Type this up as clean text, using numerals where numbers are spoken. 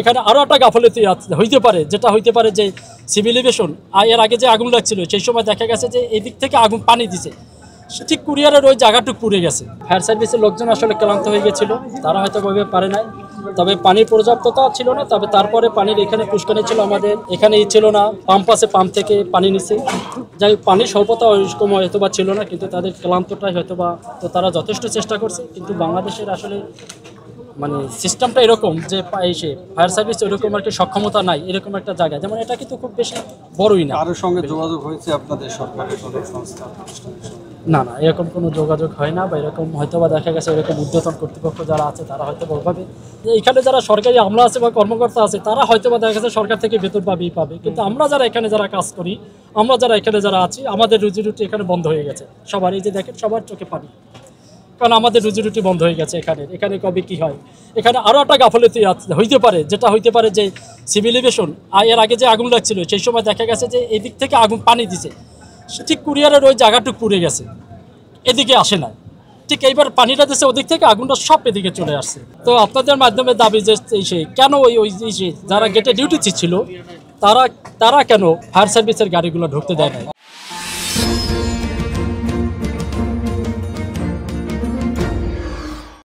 এখানে আরও একটা গাফলতি হইতে পারে, যেটা হইতে পারে যে সিভিল এভিয়েশন এর আগে যে আগুন লাগছিল সেই সময় দেখা গেছে যে এদিক থেকে আগুন পানি দিছে, ঠিক কুরিয়ারের ওই জায়গাটুকু পুড়ে গেছে। ফায়ার সার্ভিসের লোকজন আসলে ক্লান্ত হয়ে গেছিল, তারা হয়তো ওইভাবে পারে নাই, তবে পানির পর্যাপ্ততা ছিল না। তবে তারপরে পানির এখানে পুষ্কানি ছিল, আমাদের এখানে ছিল না, পাম্প আছে, পাম্প থেকে পানি নিছে। যাই পানির স্বল্পতা ওইরকম হয়তো বা ছিল না, কিন্তু তাদের ক্লান্তটাই হয়তো বা, তো তারা যথেষ্ট চেষ্টা করছে। কিন্তু বাংলাদেশের আসলে মানে সিস্টেমটা এরকম যে এসে ফায়ার সার্ভিস ওইরকম আর কি সক্ষমতা নাই এরকম একটা জায়গা, যেমন এটা কিন্তু খুব বেশি বড়ই না। কারোর সঙ্গে যোগাযোগ হয়েছে আপনাদের সরকারের কোনো সংস্থা? না না, এরকম কোনো যোগাযোগ হয় না, বা এরকম হয়তো বা দেখা গেছে এরকম ঊর্ধ্বতন কর্তৃপক্ষ যারা আছে তারা হয়তো ওইভাবে, এখানে যারা সরকারি আমলা আছে বা কর্মকর্তা আছে তারা হয়তো বা দেখা গেছে সরকার থেকে বেতন পাবে, কিন্তু আমরা যারা এখানে যারা কাজ করি, আমরা যারা এখানে যারা আছি, আমাদের রুজি রুটি এখানে বন্ধ হয়ে গেছে সবার। এই যে দেখেন সবার চোখে পানি, কারণ আমাদের রুজি রুটি বন্ধ হয়ে গেছে এখানে কবে কি হয়। এখানে আরও একটা গাফলতি হইতে পারে, যেটা হইতে পারে যে সিভিল এভিয়েশন এর আগে যে আগুন লাগছিল সেই সময় দেখা গেছে যে এদিক থেকে আগুন পানি দিছে, ঠিক কুরিয়ারের ওই জায়গাটুকু পুড়ে গেছে, এদিকে আসে না। ঠিক এইবার পানিটা দিচ্ছে ওদিক থেকে, আগুনটা সব এদিকে চলে আসছে। তো আপনাদের মাধ্যমে দাবি যে সেই কেন ওই যারা গেটে ডিউটি ছিল তারা কেন ফায়ার সার্ভিসের গাড়িগুলো ঢুকতে দেয় না,